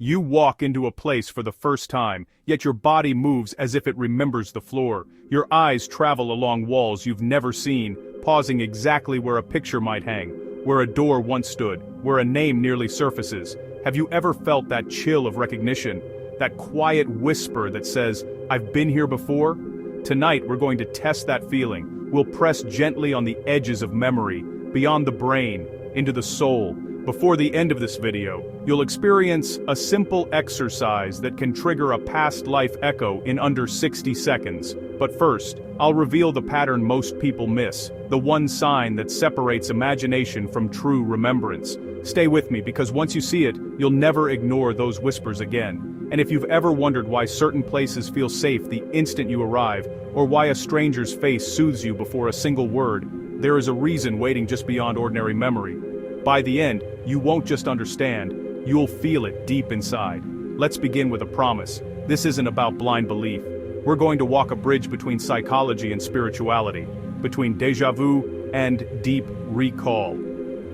You walk into a place for the first time, yet your body moves as if it remembers the floor. Your eyes travel along walls you've never seen, pausing exactly where a picture might hang, where a door once stood, where a name nearly surfaces. Have you ever felt that chill of recognition? That quiet whisper that says, "I've been here before"? Tonight we're going to test that feeling. We'll press gently on the edges of memory, beyond the brain, into the soul. Before the end of this video, you'll experience a simple exercise that can trigger a past life echo in under 60 seconds. But first, I'll reveal the pattern most people miss, the one sign that separates imagination from true remembrance. Stay with me because once you see it, you'll never ignore those whispers again. And if you've ever wondered why certain places feel safe the instant you arrive, or why a stranger's face soothes you before a single word, there is a reason waiting just beyond ordinary memory. By the end, you won't just understand, you'll feel it deep inside. Let's begin with a promise. This isn't about blind belief. We're going to walk a bridge between psychology and spirituality, between déjà vu and deep recall.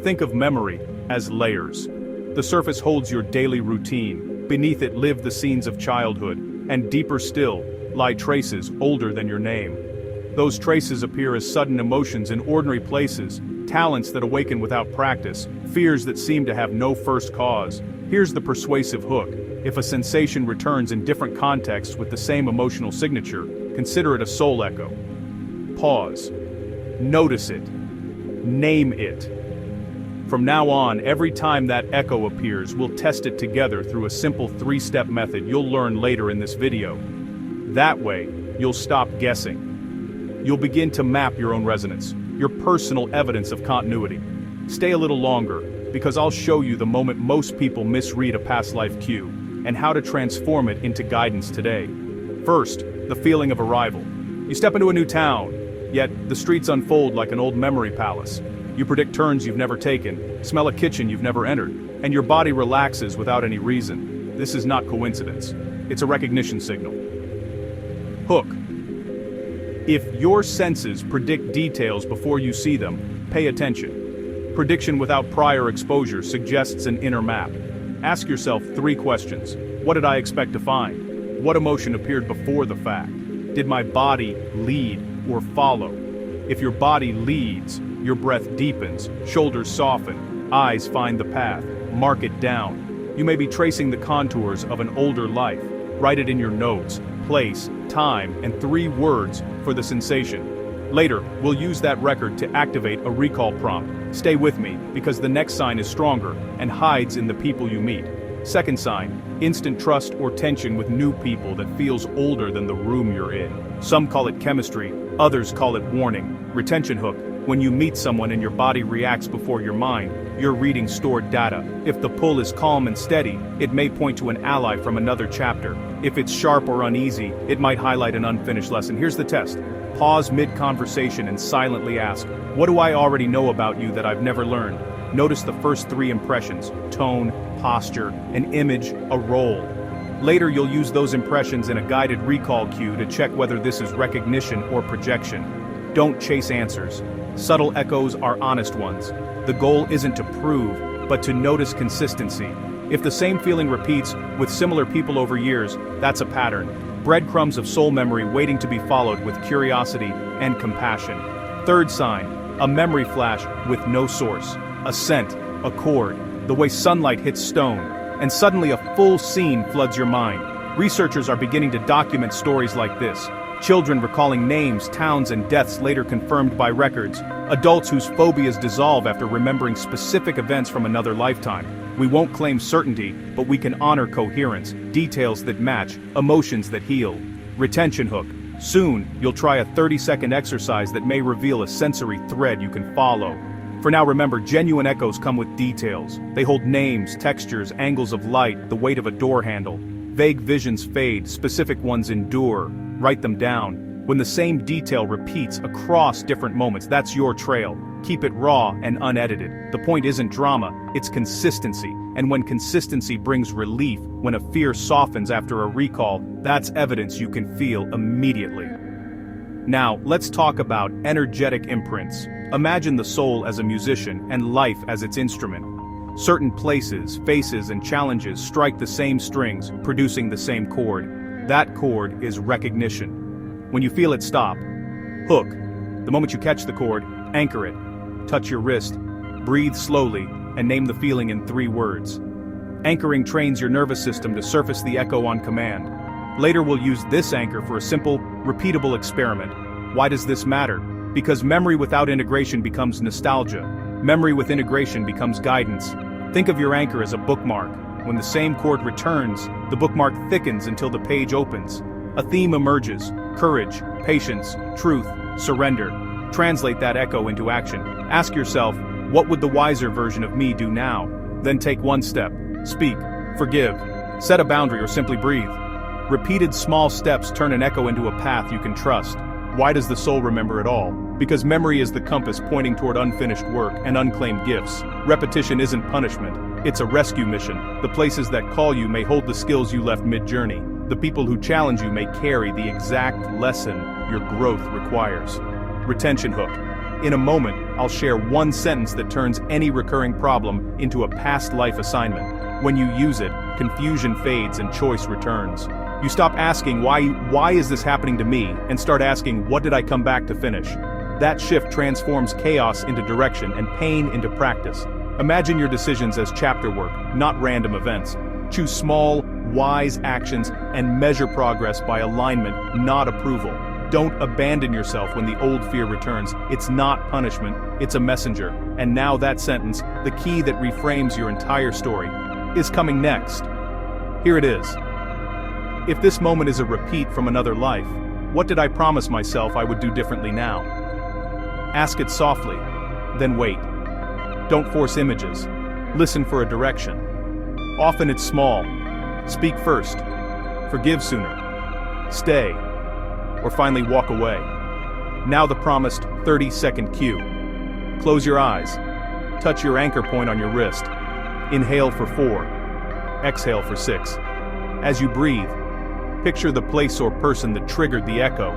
Think of memory as layers. The surface holds your daily routine, beneath it live the scenes of childhood, and deeper still, lie traces older than your name. Those traces appear as sudden emotions in ordinary places, talents that awaken without practice, fears that seem to have no first cause. Here's the persuasive hook. If a sensation returns in different contexts with the same emotional signature, consider it a soul echo. Pause. Notice it. Name it. From now on, every time that echo appears, we'll test it together through a simple 3-step method you'll learn later in this video. That way, you'll stop guessing. You'll begin to map your own resonance, your personal evidence of continuity. Stay a little longer, because I'll show you the moment most people misread a past life cue, and how to transform it into guidance today. First, the feeling of arrival. You step into a new town, yet the streets unfold like an old memory palace. You predict turns you've never taken, smell a kitchen you've never entered, and your body relaxes without any reason. This is not coincidence. It's a recognition signal. Hook. If your senses predict details before you see them, pay attention. Prediction without prior exposure suggests an inner map. Ask yourself 3 questions. What did I expect to find? What emotion appeared before the fact? Did my body lead or follow? If your body leads, your breath deepens, shoulders soften, eyes find the path. Mark it down. You may be tracing the contours of an older life. Write it in your notes. Place, time, and 3 words for the sensation. Later, we'll use that record to activate a recall prompt. Stay with me, because the next sign is stronger and hides in the people you meet. Second sign, instant trust or tension with new people that feels older than the room you're in. Some call it chemistry, others call it warning. Retention hook. When you meet someone and your body reacts before your mind, you're reading stored data. If the pull is calm and steady, it may point to an ally from another chapter. If it's sharp or uneasy, it might highlight an unfinished lesson. Here's the test. Pause mid-conversation and silently ask, what do I already know about you that I've never learned? Notice the first 3 impressions: tone, posture, an image, a role. Later you'll use those impressions in a guided recall cue to check whether this is recognition or projection. Don't chase answers. Subtle echoes are honest ones. The goal isn't to prove, but to notice consistency. If the same feeling repeats with similar people over years, that's a pattern. Breadcrumbs of soul memory waiting to be followed with curiosity and compassion. Third sign, a memory flash with no source. A scent, a chord, the way sunlight hits stone, and suddenly a full scene floods your mind. Researchers are beginning to document stories like this. Children recalling names, towns, and deaths later confirmed by records. Adults whose phobias dissolve after remembering specific events from another lifetime. We won't claim certainty, but we can honor coherence, details that match, emotions that heal. Retention hook. Soon, you'll try a 30-second exercise that may reveal a sensory thread you can follow. For now, remember, genuine echoes come with details. They hold names, textures, angles of light, the weight of a door handle. Vague visions fade, specific ones endure. Write them down. When the same detail repeats across different moments, that's your trail. Keep it raw and unedited. The point isn't drama, it's consistency. And when consistency brings relief, when a fear softens after a recall, that's evidence you can feel immediately. Now, let's talk about energetic imprints. Imagine the soul as a musician and life as its instrument. Certain places, faces, and challenges strike the same strings, producing the same chord. That chord is recognition. When you feel it stop, hook. The moment you catch the chord, anchor it. Touch your wrist, breathe slowly, and name the feeling in 3 words. Anchoring trains your nervous system to surface the echo on command. Later we'll use this anchor for a simple, repeatable experiment. Why does this matter? Because memory without integration becomes nostalgia. Memory with integration becomes guidance. Think of your anchor as a bookmark. When the same chord returns, the bookmark thickens until the page opens. A theme emerges: courage, patience, truth, surrender. Translate that echo into action. Ask yourself, what would the wiser version of me do now? Then take 1 step. Speak, forgive, set a boundary, or simply breathe. Repeated small steps turn an echo into a path you can trust. Why does the soul remember it all? Because memory is the compass pointing toward unfinished work and unclaimed gifts. Repetition isn't punishment, it's a rescue mission. The places that call you may hold the skills you left mid-journey. The people who challenge you may carry the exact lesson your growth requires. Retention hook. In a moment, I'll share 1 sentence that turns any recurring problem into a past life assignment. When you use it, confusion fades and choice returns. You stop asking, why is this happening to me, and start asking, what did I come back to finish? That shift transforms chaos into direction and pain into practice. Imagine your decisions as chapter work, not random events. Choose small, wise actions and measure progress by alignment, not approval. Don't abandon yourself when the old fear returns. It's not punishment, it's a messenger. And now that sentence, the key that reframes your entire story, is coming next. Here it is. If this moment is a repeat from another life, what did I promise myself I would do differently now? Ask it softly, then wait. Don't force images. Listen for a direction. Often it's small. Speak first. Forgive sooner. Stay. Or finally walk away. Now the promised 30-second cue. Close your eyes. Touch your anchor point on your wrist. Inhale for 4. Exhale for 6. As you breathe, picture the place or person that triggered the echo.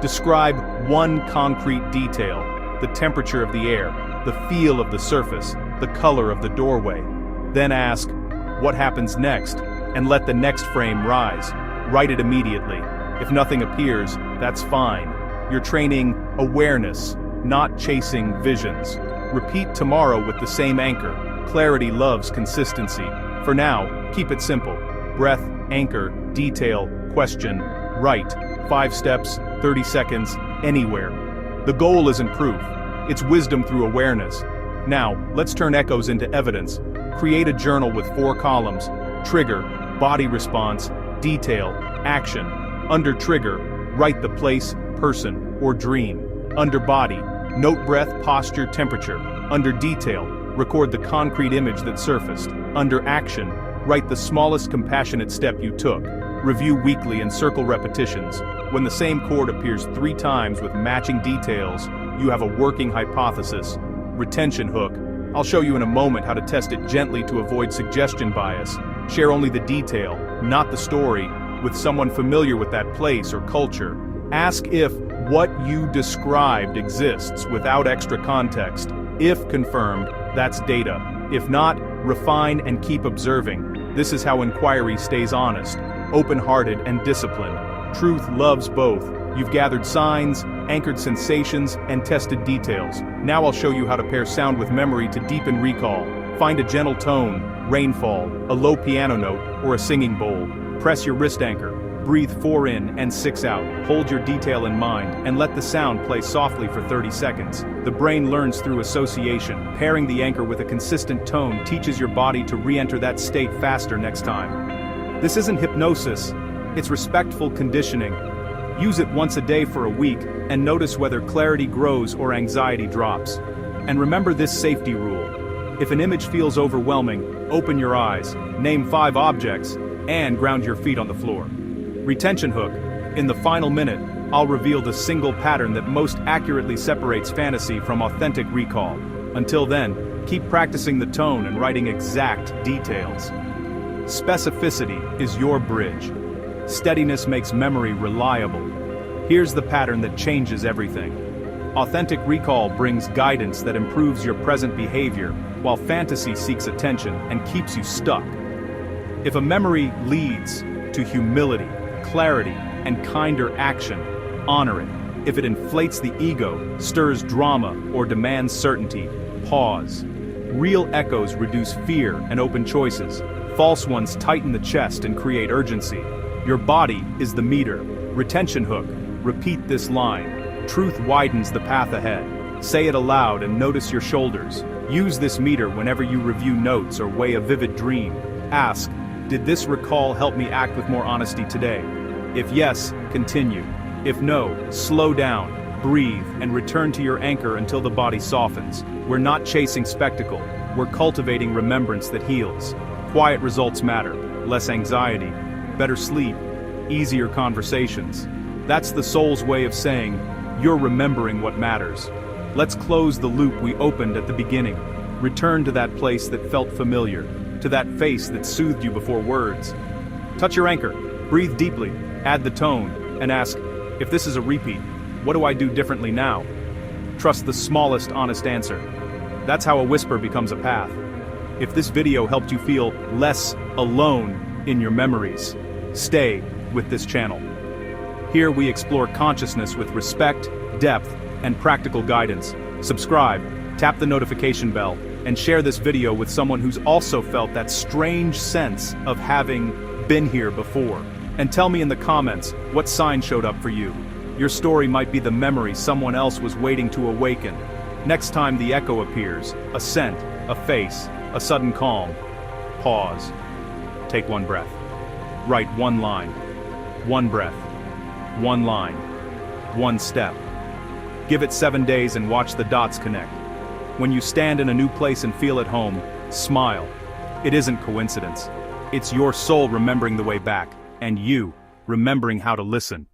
Describe 1 concrete detail: the temperature of the air, the feel of the surface, the color of the doorway. Then ask, what happens next? And let the next frame rise. Write it immediately. If nothing appears, that's fine. You're training awareness, not chasing visions. Repeat tomorrow with the same anchor. Clarity loves consistency. For now, keep it simple. Breath, anchor, detail, question, write. 5 steps, 30 seconds, anywhere. The goal isn't proof. It's wisdom through awareness. Now, let's turn echoes into evidence. Create a journal with 4 columns. Trigger, body response, detail, action. Under trigger, write the place, person, or dream. Under body, note breath, posture, temperature. Under detail, record the concrete image that surfaced. Under action, write the smallest compassionate step you took. Review weekly and circle repetitions. When the same chord appears 3 times with matching details, you have a working hypothesis. Retention hook. I'll show you in a moment how to test it gently to avoid suggestion bias. Share only the detail, not the story, with someone familiar with that place or culture. Ask if what you described exists without extra context. If confirmed, that's data. If not, refine and keep observing. This is how inquiry stays honest, open-hearted and disciplined. Truth loves both. You've gathered signs, anchored sensations, and tested details. Now I'll show you how to pair sound with memory to deepen recall. Find a gentle tone, rainfall, a low piano note, or a singing bowl. Press your wrist anchor. Breathe 4 in and 6 out. Hold your detail in mind, and let the sound play softly for 30 seconds. The brain learns through association. Pairing the anchor with a consistent tone teaches your body to re-enter that state faster next time. This isn't hypnosis, it's respectful conditioning. Use it once a day for a week, and notice whether clarity grows or anxiety drops. And remember this safety rule. If an image feels overwhelming, open your eyes, name 5 objects, and ground your feet on the floor. Retention hook. In the final minute, I'll reveal the single pattern that most accurately separates fantasy from authentic recall. Until then, keep practicing the tone and writing exact details. Specificity is your bridge. Steadiness makes memory reliable. Here's the pattern that changes everything. Authentic recall brings guidance that improves your present behavior, while fantasy seeks attention and keeps you stuck. If a memory leads to humility, clarity, and kinder action, honor it. If it inflates the ego, stirs drama, or demands certainty, pause. Real echoes reduce fear and open choices. False ones tighten the chest and create urgency. Your body is the meter. Retention hook. Repeat this line. Truth widens the path ahead. Say it aloud and notice your shoulders. Use this meter whenever you review notes or weigh a vivid dream. Ask, did this recall help me act with more honesty today? If yes, continue. If no, slow down, breathe, and return to your anchor until the body softens. We're not chasing spectacle. We're cultivating remembrance that heals. Quiet results matter. Less anxiety, better sleep, easier conversations. That's the soul's way of saying, you're remembering what matters. Let's close the loop we opened at the beginning. Return to that place that felt familiar, to that face that soothed you before words. Touch your anchor, breathe deeply, add the tone, and ask, if this is a repeat, what do I do differently now? Trust the smallest honest answer. That's how a whisper becomes a path. If this video helped you feel less alone in your memories, stay with this channel. Here we explore consciousness with respect, depth, and practical guidance. Subscribe, tap the notification bell, and share this video with someone who's also felt that strange sense of having been here before. And tell me in the comments what sign showed up for you. Your story might be the memory someone else was waiting to awaken. Next time the echo appears, a scent, a face, a sudden calm, pause. Take one breath. Write one line. One breath. One line. One step. Give it 7 days and watch the dots connect. When you stand in a new place and feel at home, smile. It isn't coincidence. It's your soul remembering the way back, and you remembering how to listen.